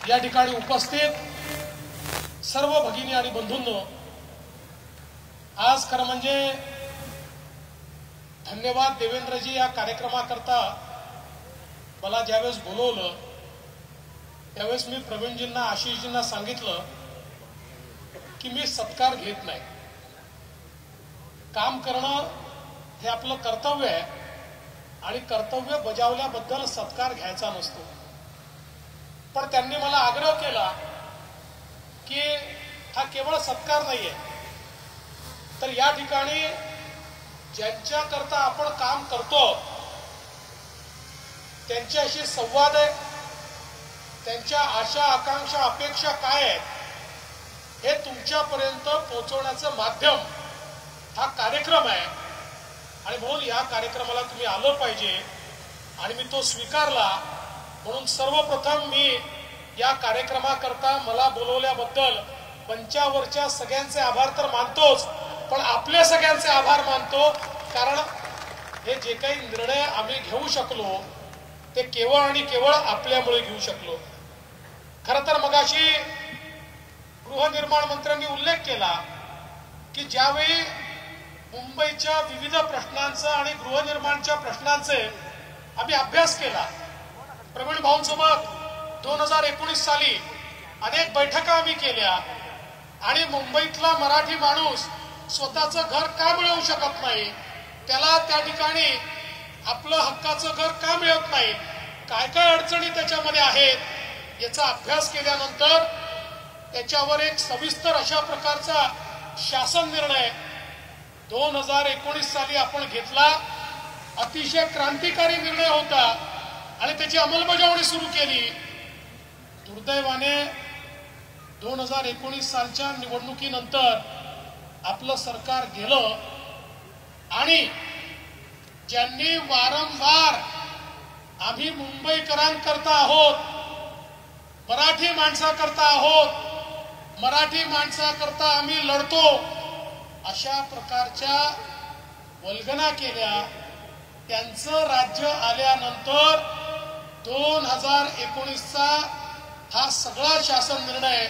या ठिकाणी उपस्थित सर्व भगिनी आणि बंधूंनो, आज खरं म्हणजे धन्यवाद देवेंद्रजी या कार्यक्रमाकरता मला ज्यावेळेस बोलवलं त्यावेळेस मी प्रवीणजींना आशिषजींना सांगितलं की मी सत्कार घेत नाही. काम करणं हे आपलं कर्तव्य आहे आणि कर्तव्य बजावल्याबद्दल सत्कार घ्यायचा नसतो. पण त्यांनी मला आग्रह केला की हा केवळ सत्कार नाहीये, तर या ठिकाणी ज्यांच्याकरता आपण काम करतो त्यांच्याशी संवाद आहे, त्यांच्या आशा आकांक्षा अपेक्षा काय आहेत हे तुमच्यापर्यंत पोहोचवण्याचं माध्यम हा कार्यक्रम आहे. आणि म्हणून या कार्यक्रमाला तुम्ही आलं पाहिजे आणि मी तो स्वीकारला. म्हणून सर्वप्रथम मी या कार्यक्रमाकरता मला बोलवल्याबद्दल मंचावरच्या सगळ्यांचे आभार तर मानतोच, पण आपले सगळ्यांचे आभार मानतो. कारण हे जे काही निर्णय आम्ही घेऊ शकलो ते केवळ आणि केवळ आपल्यामुळे घेऊ शकलो. खरं तर मगाशी गृहनिर्माण मंत्र्यांनी उल्लेख केला की ज्यावेळी मुंबईच्या विविध प्रश्नांचा आणि गृहनिर्माणच्या प्रश्नांचे आम्ही अभ्यास केला, प्रवीण भाऊंसोबत 2019 साली अनेक बैठका आम्ही केल्या आणि मुंबईतला मराठी माणूस स्वतःचं घर का मिळवू शकत नाही, त्याला त्या ठिकाणी आपलं हक्काचं घर का मिळत नाही, काय काय अडचणी त्याच्यामध्ये आहेत याचा अभ्यास केल्यानंतर त्याच्यावर एक सविस्तर अशा प्रकारचा शासन निर्णय 2019 साली आपण घेतला. अतिशय क्रांतिकारी निर्णय होता आणि त्याची अंमलबजावणी सुरू केली. दुर्दैवाने 2019 सालच्या निवडणुकीनंतर आपलं सरकार गेलं आणि ज्यांनी वारंवार आम्ही मुंबईकरांकरता आहोत, मराठी माणसाकरता आहोत, मराठी माणसाकरता आम्ही लढतो अशा प्रकारच्या वल्गना केल्या, त्यांचं राज्य आल्यानंतर 2019चा हा सगळा शासन निर्णय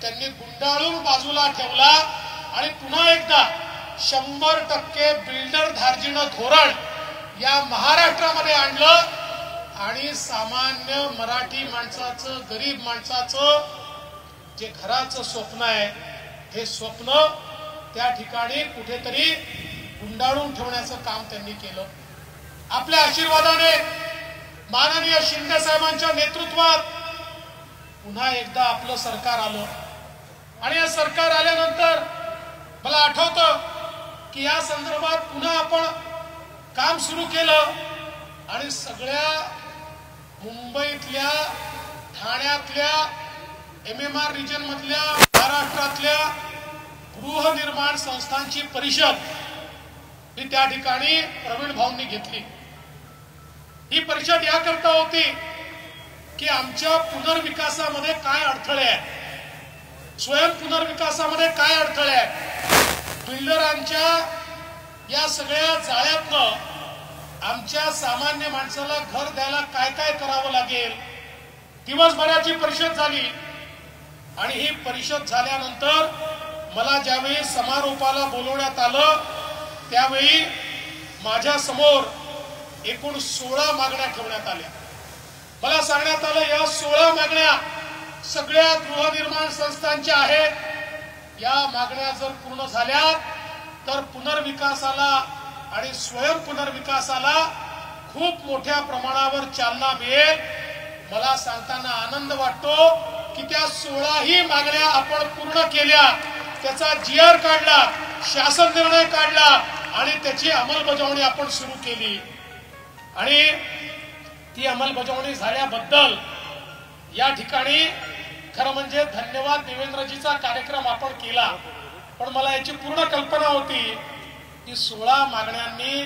त्यांनी गुंडाळून बाजूला ठेवला आणि पुन्हा एकदा 100% बिल्डर धार्जिणं धोरण या महाराष्ट्रामध्ये आणलं आणि सामान्य मराठी माणसाचं, गरीब माणसाचं जे घराचं स्वप्न आहे हे स्वप्न त्या ठिकाणी कुठेतरी गुंडाळून ठेवण्याचं काम त्यांनी केलं. आपल्या आशीर्वादाने माननीय शिंदे साहेबांच्या नेतृत्वात पुन्हा एकदा आपलं सरकार आलं आणि या सरकार आल्यानंतर मला आठवतं की या संदर्भात पुन्हा आपण काम सुरू केलं आणि सगळ्या मुंबईतल्या, ठाण्यातल्या, MMR रिजन मधल्या, महाराष्ट्रातल्या गृहनिर्माण संस्थांची परिषद ही त्या ठिकाणी प्रवीण भाऊंनी घेतली. ही परिषद याकरता होती की आमच्या पुनर्विकासामध्ये काय अडथळे आहेत, स्वयं पुनर्विकासामध्ये काय अडथळे आहेत, बिल्डरांच्या या सगळ्या जाळ्यातनं आमच्या सामान्य माणसाला घर द्यायला काय काय करावं लागेल. दिवसभराची परिषद झाली आणि ही परिषद झाल्यानंतर मला ज्यावेळी समारोपाला बोलवण्यात आलं त्यावेळी माझ्या समोर एकूण 16 मागण्या ठेवण्यात आल्या. मला सांगण्यात आलं या 16 मागण्या सगळ्या गृहनिर्माण संस्थांच्या आहेत. या मागण्या जर पूर्ण झाल्या तर पुनर्विकासाला आणि स्वयं पुनर्विकासाला खूप मोठ्या प्रमाणावर चालना मिळेल. मला सांगताना आनंद वाटतो की त्या 16ही मागण्या आपण पूर्ण केल्या, त्याचा GR काढला, शासन निर्णय काढला आणि त्याची अंमलबजावणी आपण सुरू केली. आणि ती अंमलबजावणी झाल्याबद्दल या ठिकाणी खरं म्हणजे धन्यवाद देवेंद्रजीचा कार्यक्रम आपण केला. पण मला याची पूर्ण कल्पना होती की 16 मागण्यांनी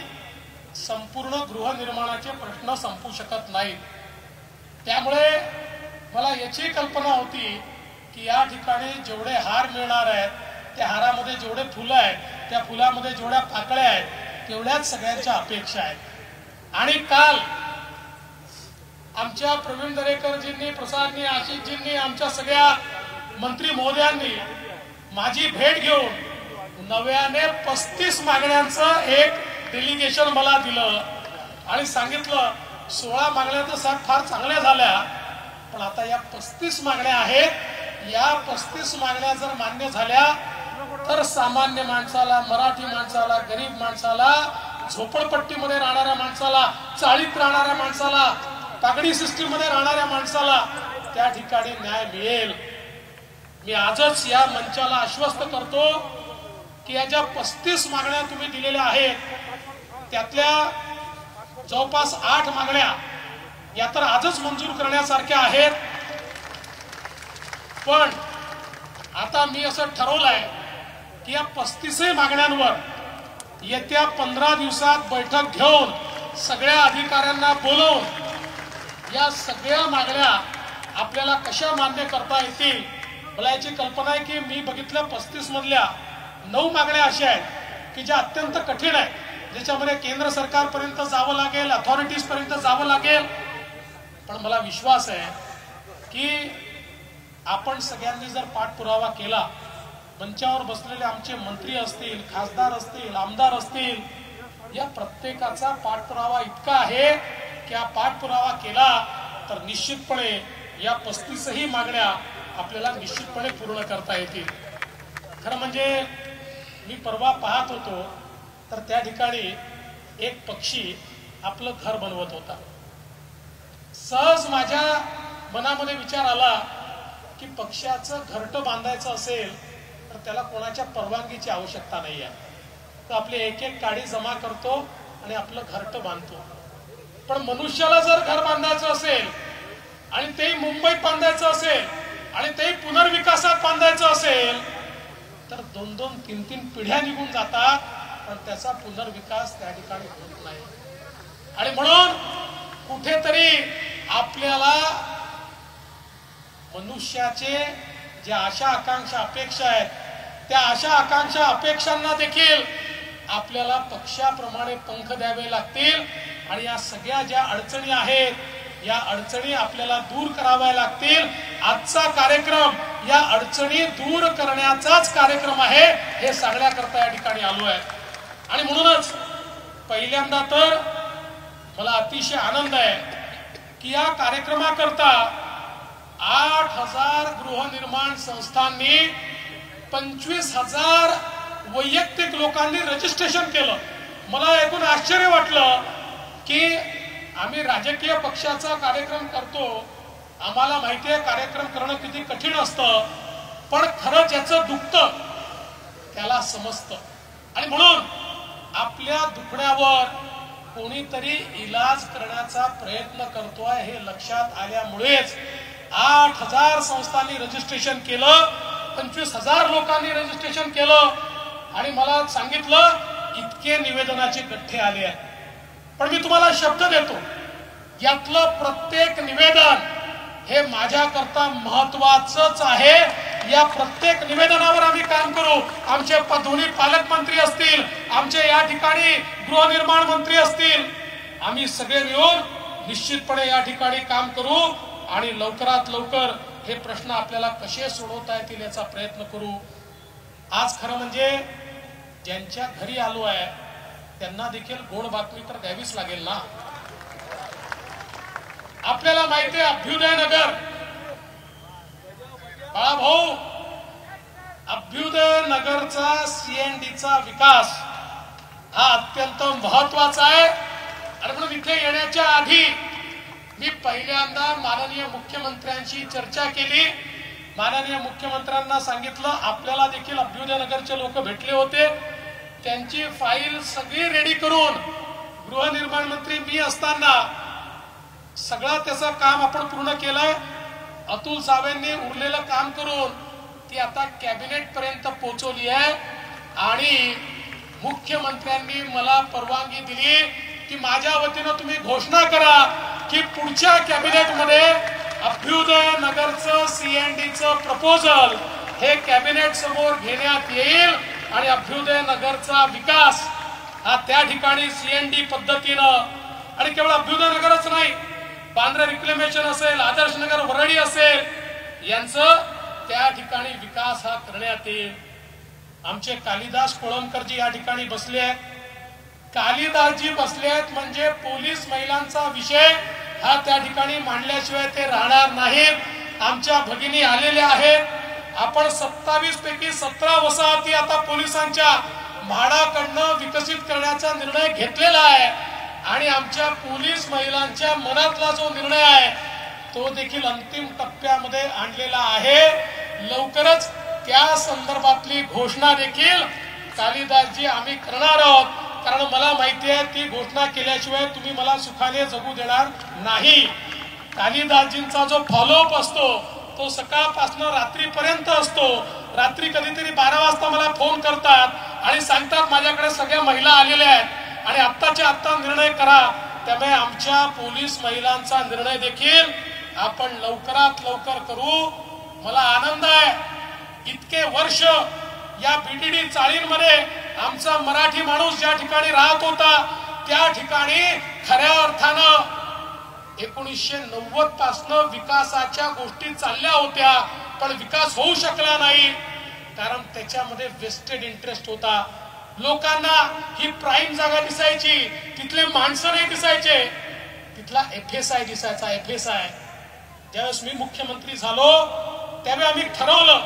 संपूर्ण गृहनिर्माणाचे प्रश्न संपू शकत नाहीत. त्यामुळे मला याची कल्पना होती की या ठिकाणी जेवढे हार मिळणार आहेत त्या हारामध्ये जेवढे फुलं आहेत त्या फुलामध्ये जेवढ्या पाकळ्या आहेत तेवढ्याच सगळ्यांच्या अपेक्षा आहेत. आणि काल आमच्या प्रवीण दरेकरजींनी, प्रसादनी, आशिषजींनी, आमच्या सगळ्या मंत्री महोदयांनी माझी भेट घेऊन नव्याने 35 मागण्यांचं एक डेलिगेशन मला दिलं आणि सांगितलं 16 मागण्या तर साहेब फार चांगल्या झाल्या, पण आता या 35 मागण्या आहेत, या 35 मागण्या जर मान्य झाल्या तर सामान्य माणसाला, मराठी माणसाला, गरीब माणसाला, झोपडपट्टीमध्ये राहणाऱ्या माणसाला, चाळीत राहणाऱ्या माणसाला, तागडी सिस्टीम मध्ये राहणाऱ्या माणसाला त्या ठिकाणी न्याय मिळेल. मी आजच या मंचाला आश्वस्त करतो की या ज्या 35 मागण्या तुम्ही दिलेल्या आहेत त्यातल्या जवळपास 8 मागण्या या तर आजच मंजूर करण्यासारख्या आहेत. पण आता मी असं ठरवलंय की या 35 मागण्यांवर येत्या 15 दिवसात बैठक घेऊन सगळ्या अधिकाऱ्यांना बोलवून या सगळ्या मागण्या आपल्याला कशा मान्य करता येतील. मला याची कल्पना आहे की मी बघितल्या 35 मधल्या 9 मागण्या अशा आहेत की ज्या अत्यंत कठीण आहेत, ज्याच्यामध्ये केंद्र सरकारपर्यंत जावं लागेल, अथॉरिटीज पर्यंत जावं लागेल. पण मला विश्वास आहे की आपण सगळ्यांनी जर पाठपुरावा केला, मंचावर बसलेले आमचे मंत्री असतील, खासदार असतील, आमदार असतील, या प्रत्येकाचा पाठपुरावा इतका आहे की हा पाठपुरावा केला तर निश्चितपणे या 35ही मागण्या आपल्याला निश्चितपणे पूर्ण करता येतील. खरं म्हणजे मी परवा पाहत होतो तर त्या ठिकाणी एक पक्षी आपलं घर बनवत होता. सहज माझ्या मनामध्ये विचार आला की पक्षाचं घरटं बांधायचं असेल तर त्याला कोणाच्या परवानगीची आवश्यकता नाही आहे. तर आपले एक एक काडी जमा करतो आणि आपलं घरटं बांधतो. पण मनुष्याला जर घर बांधायचं असेल आणि तेही मुंबईत बांधायचं असेल आणि तेही पुनर्विकासात बांधायचं असेल तर 2-2, 3-3 पिढ्या निघून जातात, पण त्याचा पुनर्विकास त्या ठिकाणी होत नाही. आणि म्हणून कुठेतरी आपल्याला मनुष्याचे ज्या आशा आकांक्षा अपेक्षा आहेत त्या आशा आकांक्षा अपेक्षांना देखील आपल्याला पक्षाप्रमाणे पंख द्यावे लागतील. आणि या सगळ्या ज्या अडचणी आहेत या अडचणी आपल्याला दूर कराव्या लागतील. आजचा कार्यक्रम या अडचणी दूर करण्याचाच कार्यक्रम आहे हे सांगण्याकरता या ठिकाणी आलो आहे. आणि म्हणूनच पहिल्यांदा तर मला अतिशय आनंद आहे की या कार्यक्रमाकरता 8,000 गृहनिर्माण संस्थांनी 25,000 वैयक्तिक लोकांनी रजिस्ट्रेशन केलं. मला ऐकून आश्चर्य वाटलं की आम्ही राजकीय पक्षाचा कार्यक्रम करतो, आम्हाला माहिती आहे कार्यक्रम करणं किती कठीण असतं, पण खरं ज्याचं दुखतं त्याला समजतं. आणि म्हणून आपल्या दुखण्यावर कोणीतरी इलाज करण्याचा प्रयत्न करतोय हे लक्षात आल्यामुळेच 8,000 संस्थांनी रजिस्ट्रेशन केलं, 25,000 लोकांनी रजिस्ट्रेशन केलं आणि मला सांगितलं इतके निवेदनाचे गठ्ठे आले आहेत. पण मी तुम्हाला शब्द देतो यातलं प्रत्येक निवेदन हे माझ्याकरता महत्वाचंच आहे. या प्रत्येक निवेदनावर आम्ही काम करू. आमचे दोन्ही पालकमंत्री असतील, आमचे या ठिकाणी गृहनिर्माण मंत्री असतील, आम्ही सगळे मिळून निश्चितपणे या ठिकाणी काम करू आणि लवकरात लवकर हे प्रश्न आपल्याला कसे सोडवता येतील याचा प्रयत्न करू. आज खरं म्हणजे ज्यांच्या घरी आलो आहे त्यांना देखील गोड बातमी तर द्यावीच लागेल ना. आपल्याला माहिती आहे अभ्युदय नगर, बाळाभाऊ, अभ्युदय नगरचा सीएनडीचा विकास हा अत्यंत महत्वाचा आहे. आणि म्हणून इथे येण्याच्या आधी मी पहिल्यांदा माननीय मुख्यमंत्र्यांशी चर्चा केली. माननीय मुख्यमंत्र्यांना सांगितलं आपल्याला देखील अभ्युदय नगरचे लोक भेटले होते, त्यांची फाईल सगळी रेडी करून गृहनिर्माण मंत्री मी असताना सगळं त्याचं काम आपण पूर्ण केलंय. अतुल सावेंनी उरलेलं काम करून ती आता कॅबिनेट पर्यंत पोहोचवली आहे आणि मुख्यमंत्र्यांनी मला परवानगी दिली की माझ्या वतीनं तुम्ही घोषणा करा की पुढच्या कॅबिनेट मध्ये अभ्युदय नगरचं सीएनडीचं प्रपोजल हे कॅबिनेट समोर घेण्यात येईल आणि अभ्युदय नगरचा विकास हा त्या ठिकाणी सीएनडी पद्धतीनं, आणि केवळ अभ्युदय नगरच नाही बांद्रा रिक्लेमेशन असेल, आदर्शनगर वरळी असेल, यांचं त्या ठिकाणी विकास हा करण्यात येईल। आमचे कालिदास कोळंबकरजी या ठिकाणी बसले आहेत। कालिदासजी बसले आहेत म्हणजे पोलीस महिलांचा विषय हा त्या ठिकाणी मांडल्याशिवाय ते राहणार नाहीत। आमच्या भगिनी आलेल्या आहेत। आपण 27 पैकी 17 वसाहती आता पोलिसांच्या म्हाडाकडनं विकसित करण्याचा निर्णय घेतलेला आहे आणि आमच्या पोलीस महिलांच्या मनातला जो निर्णय आहे तो देखील अंतिम टप्प्यामध्ये आणलेला आहे। लवकरच त्या संदर्भातली घोषणा देखील कालिदासजी आम्ही करणार आहोत, कारण मला माहिती आहे ती घोषणा केल्याशिवाय तुम्ही मला सुखाने जगू देणार नाही। कालिदासजींचा जो फॉलोअप असतो तो सकाळपासून रात्रीपर्यंत असतो। रात्री कधीतरी 12 वाजता मला फोन करतात आणि सांगतात माझ्याकडे सगळ्या महिला आलेल्या आहेत आणि आत्ताच्या आत्ता निर्णय करा। त्यामुळे आमच्या पोलीस महिलांचा निर्णय देखील आपण लवकरात लवकर करू। मला आनंद आहे इतके वर्ष या बीडीडी चाळींमध्ये आमचा मराठी माणूस ज्या ठिकाणी राहत होता त्या ठिकाणी खऱ्या अर्थानं 1990 पासून विकासाच्या गोष्टी चालल्या होत्या, पण विकास होऊ शकला नाही कारण त्याच्यामध्ये वेस्टेड इंटरेस्ट होता। लोकांना ही प्राईम जागा दिसायची, तिथले माणसं नाही दिसायचे, तिथला FSI दिसायचा। FSI ज्यावेळेस मी मुख्यमंत्री झालो त्यावेळी आम्ही ठरवलं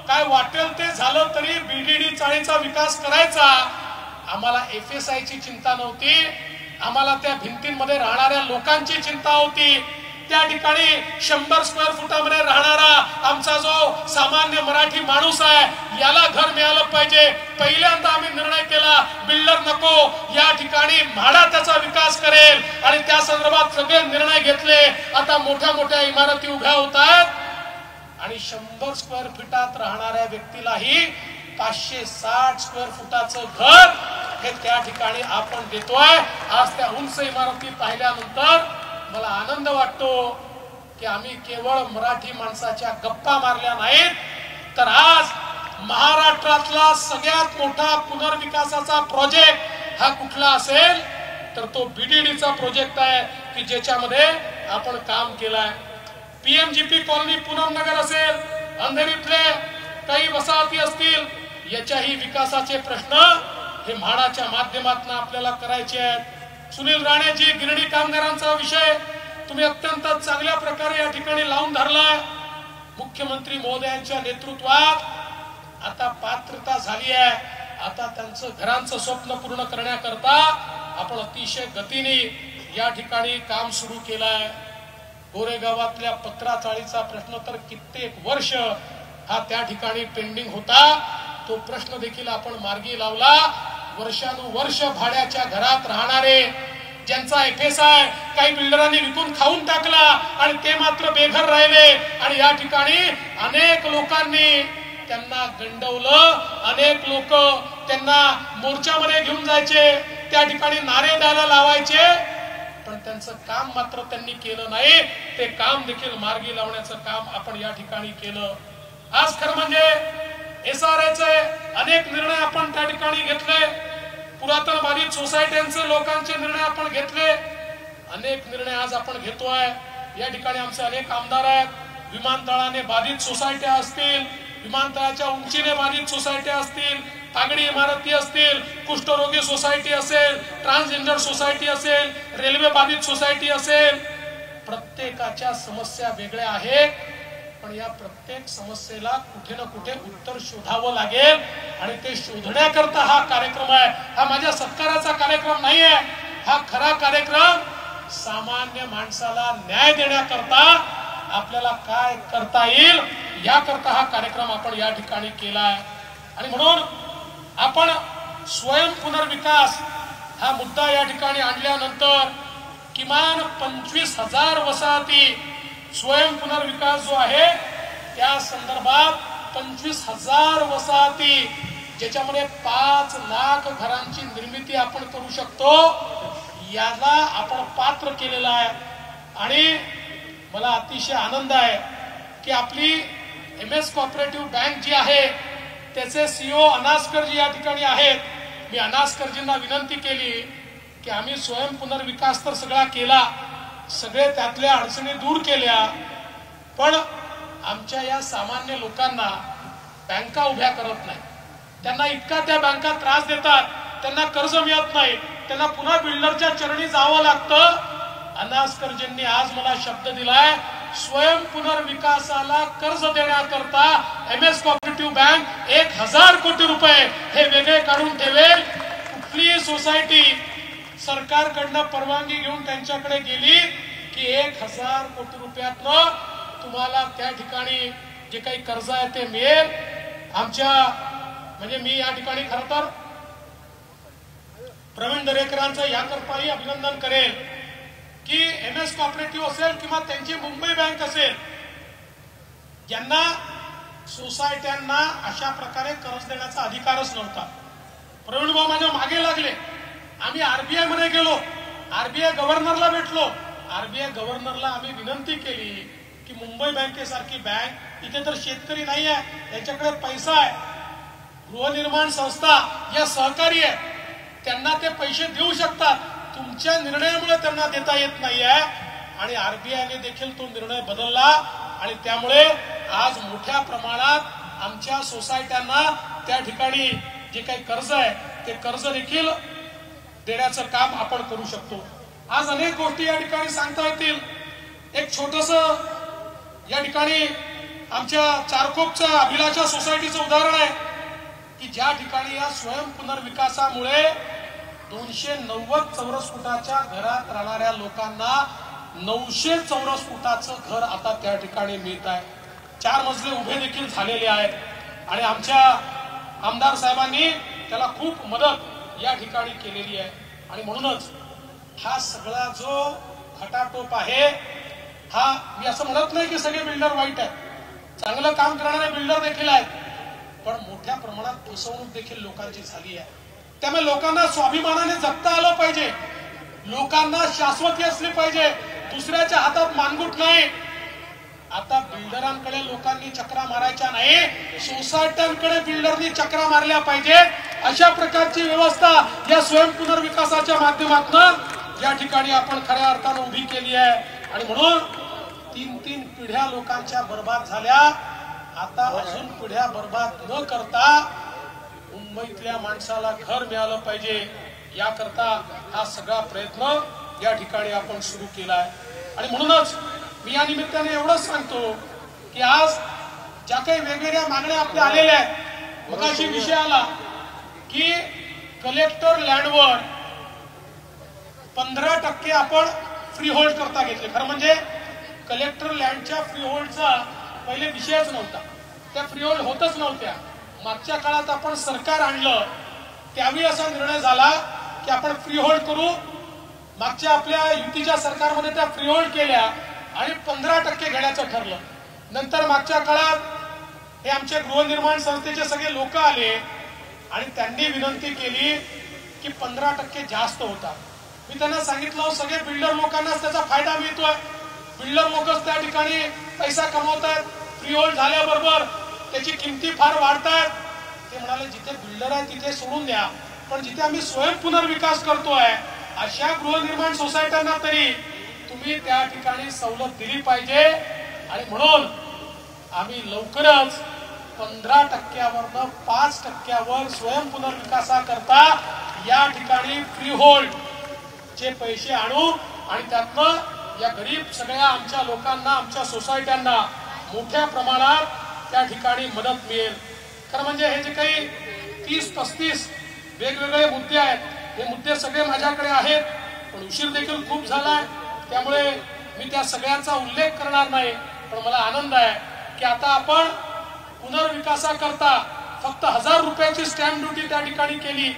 काय वाटेल ते झालं तरी बीडीडी चाळीचा विकास करायचा। आम्हाला FSI ची चिंता नव्हती, आम्हाला त्या भिंतींमध्ये राहणाऱ्या लोकांची चिंता होती। त्या ठिकाणी 100 स्क्वेअर फुटामध्ये राहणारा आमचा जो सामान्य मराठी माणूस आहे याला घर मिळालं पाहिजे। पहिल्यांदा आम्ही निर्णय केला बिल्डर नको, या ठिकाणी म्हाडा त्याचा विकास करेल आणि त्या संदर्भात सगळे निर्णय घेतले। आता मोठ्या मोठ्या इमारती उभ्या होत आहेत आणि 100 स्क्वेअर फुटात राहणाऱ्या व्यक्तीलाही 560 स्क्वेअर फुटाचं घर हे त्या ठिकाणी आपण देतोय। आज त्या उंच इमारती पाहिल्यानंतर मला आनंद वाटतो की आम्ही केवळ मराठी माणसाच्या गप्पा मारल्या नाहीत, तर आज महाराष्ट्रातला सगळ्यात मोठा पुनर्विकासाचा प्रोजेक्ट हा कुठला असेल तर तो बीडीडीचा प्रोजेक्ट आहे की ज्याच्यामध्ये आपण काम केलंय। PMGP कॉलनी पूनमनगर असेल, अंधेरीतले काही वसाहती असतील, याच्याही विकासाचे प्रश्न हे म्हाडाच्या माध्यमातून आपल्याला करायचे आहेत। सुनील राणेजी गिरणी कामगारांचा विषय तुम्ही अत्यंत चांगल्या प्रकारे या ठिकाणी लावून धरला। मुख्यमंत्री महोदयांच्या नेतृत्वात आता पात्रता झाली आहे, आता त्यांचं घरांचं स्वप्न पूर्ण करण्याकरता आपण अतिशय गतीने या ठिकाणी काम सुरू केलं आहे। गोरेगावातल्या पत्रा चाळीचा प्रश्न तर कित्येक वर्ष हा त्या ठिकाणी पेंडिंग होता, तो प्रश्न देखील आपण मार्गी लावला। वर्षानुवर्ष भाड्याच्या घरात राहणारे ज्यांचा FSI काही बिल्डरांनी विकून खाऊन टाकला आणि ते मात्र बेघर राहिले आणि या ठिकाणी अनेक लोकांनी त्यांना गंडवलं, अनेक लोक त्यांना मोर्चामध्ये घेऊन जायचे, त्या ठिकाणी नारे द्यायला लावायचे, पण त्यांचं काम मात्र त्यांनी केलं नाही। ते काम देखील मार्गी लावण्याचं काम आपण या ठिकाणी केलं। आज खरं म्हणजे SRAचे अनेक निर्णय आपण त्या ठिकाणी घेतले, पुरातन बाधित सोसायट्यांचे लोकांचे निर्णय आपण घेतले, अनेक निर्णय आज आपण घेतोय। या ठिकाणी आमचे अनेक आमदार आहेत, विमानतळाने बाधित सोसायट्या असतील, विमानतळाच्या उंचीने बाधित सोसायट्या असतील, तागडी इमारती असतील, कुष्ठरोगी सोसायटी असेल, ट्रान्सजेंडर सोसायटी असेल, रेल्वे बाधित सोसायटी असेल, प्रत्येकाच्या समस्या वेगळ्या आहेत, पण या प्रत्येक समस्येला कुठे ना कुठे उत्तर शोधावं लागेल आणि ते शोधण्याकरता हा कार्यक्रम आहे। हा माझ्या सत्काराचा कार्यक्रम नाहीये, हा खरा कार्यक्रम सामान्य माणसाला न्याय देण्याकरता आपल्याला काय करता येईल याकरता हा कार्यक्रम आपण या ठिकाणी केलाय। आणि म्हणून आपण स्वयं पुनर्विकास हा मुद्दा या ठिकाणी आणल्यानंतर किमान 25,000 वसाहती स्वयं पुनर्विकास जो आहे त्या संदर्भात 25,000 वसाहती ज्याच्यामध्ये 5 लाख घरांची निर्मिती आपण करू शकतो, याला आपण पात्र केलेला आहे। आणि मला अतिशय आनंद आहे की आपली MS कोऑपरेटिव्ह बँक जी आहे त्याचे CEO अनास्कर जी या ठिकाणी आहेत। मी अनास्करजींना विनंती केली की आम्ही स्वयं पुनर्विकास तर सगळा केला, सगळे त्यातल्या अडचणी दूर केल्या, पण आमच्या या सामान्य लोकांना बँका उभ्या करत नाही. त्यांना इतका त्या बँका त्रास देतात, त्यांना कर्ज मिळत नाही, त्यांना पुन्हा बिल्डरच्या चरणी जावं लागतं. अनासकरजींनी आज मला शब्द दिलाय, स्वयं पुनर्विकासाला कर्ज देण्याकरता MS कोऑपरेटिव्ह बँक 1000 कोटी रुपये हे वेगळे काढून ठेवेल. कुठलीही सोसायटी सरकारकडनं परवानगी घेऊन त्यांच्याकडे गेली की 1000 कोटी रुपयातनं तुम्हाला त्या ठिकाणी जे काही कर्ज आहे ते मिळेल. आमच्या म्हणजे मी या ठिकाणी खरं तर प्रवीण दरेकरांचं याकरताही अभिनंदन करेल की MS कोऑपरेटिव्ह असेल किंवा त्यांची मुंबई बँक असेल, ज्यांना सोसायट्यांना अशा प्रकारे कर्ज देण्याचा अधिकारच नव्हता. प्रवीण भाऊ माझ्या मागे लागले. आम्ही RBI मध्ये गेलो, RBI गव्हर्नरला भेटलो. RBI गव्हर्नरला आम्ही विनंती केली की मुंबई बँकेसारखी बँक, इथे तर शेतकरी नाही आहे, त्यांच्याकडे पैसा आहे, गृहनिर्माण संस्था या सहकारी आहे, त्यांना ते पैसे देऊ शकतात, तुमच्या निर्णयामुळे त्यांना देता येत नाहीये. आणि RBI ने देखील तो निर्णय बदलला आणि त्यामुळे आज मोठ्या प्रमाणात आमच्या सोसायट्यांना त्या ठिकाणी जे काही कर्ज आहे ते कर्ज देखील देण्याचं काम आपण करू शकतो. आज अनेक गोष्टी या ठिकाणी सांगता येतील. एक छोटस या ठिकाणी आमच्या चारकोपच्या अभिलाषा सोसायटीचं उदाहरण आहे की ज्या ठिकाणी या स्वयं पुनर्विकासामुळे 290 चौरस फुटाच्या घरात राहणाऱ्या लोकांना 900 चौरस फुटाचं घर आता त्या ठिकाणी मिळत आहे. 4 मजले उभे देखील झालेले आहेत आणि आमच्या आमदार साहेबांनी त्याला खूप मदत या ठिकाणी केलेली आहे. आणि म्हणूनच हा सगळा जो खटाटोप आहे, हा मी असं म्हणत नाही की सगळे बिल्डर वाईट आहेत, चांगलं काम करणारे बिल्डर देखील आहेत, पण मोठ्या प्रमाणात फसवणूक देखील लोकांची झाली आहे. त्यामुळे लोकांना स्वाभिमानाने जगता आलं पाहिजे, लोकांना शाश्वती असली पाहिजे, दुसऱ्याच्या हातात मानगुट नाही. आता बिल्डरांकडे लोकांनी चक्रा मारायच्या नाही, सोसायट्यांकडे बिल्डरनी चक्रा मारल्या पाहिजे. अशा प्रकारची व्यवस्था या स्वयं पुनर्विकासाच्या माध्यमातून या ठिकाणी आपण खऱ्या अर्थानं उभी केली आहे. आणि म्हणून 3 पिढ्या लोकांच्या बर्बाद झाल्या. आता अजून पिढ्या बर्बाद न करता मुंबईतल्या माणसाला घर मिळालं पाहिजे, याकरता हा सगळा प्रयत्न या ठिकाणी आपण सुरू केला आहे. आणि म्हणूनच मी या निमित्ताने एवढंच सांगतो की आज ज्या काही वेगवेगळ्या मागण्या आपल्या आलेल्या आहेत, मगाशी विषय आला की कलेक्टर लँडवर 15% आपण फ्री होल्ड करता घेतले. खरं म्हणजे कलेक्टर लँडच्या फ्री होल्डचा पहिले विषयच नव्हता, त्या फ्री होल्ड होतच नव्हत्या. मागच्या काळात आपण सरकार आणलं त्यावेळी असा निर्णय झाला की आपण फ्री होल्ड करू. मागच्या आपल्या युतीच्या सरकारमध्ये त्या फ्री होल्ड केल्या आणि 15% घेण्याचं ठरलं. नंतर मागच्या काळात हे आमचे गृहनिर्माण संस्थेचे सगळे लोक आले आणि त्यांनी विनंती केली की 15% जास्त होता. मी त्यांना सांगितलं सगळे बिल्डर लोकांनाच त्याचा फायदा मिळतोय, बिल्डर लोकच त्या ठिकाणी पैसा कमवत आहेत, फ्री होल्ड झाल्याबरोबर त्याची किमती फार वाढतात. ते म्हणाले जिथे बिल्डर आहे तिथे सोडून द्या, पण जिथे आम्ही स्वयं पुनर्विकास करतोय अशा गृहनिर्माण सोसायट्यांना तरी तुम्ही त्या ठिकाणी सवलत दिली पाहिजे. आणि म्हणून आम्ही लवकरच 15%वरनं 5%वर स्वयं पुनर्विकासाकरता या ठिकाणी फ्री होल्ड चे पैसे आणू आणि त्यातनं या गरीब सगळ्या आमच्या लोकांना, आमच्या सोसायट्यांना मोठ्या प्रमाणात त्या ठिकाणी मदत मिळेल. खरं म्हणजे हे जे काही 30-35 वेगवेगळे मुद्दे आहेत, हे मुद्दे सगळे माझ्याकडे आहेत, पण उशीर देखील खूप झालाय, त्यामुळे मी त्या सगळ्यांचा उल्लेख करणार नाही. पण मला आनंद आहे की आता आपण पुनर्विकासाकरता फक्त 1000 रुपयाची स्टॅम्प ड्युटी त्या ठिकाणी केली.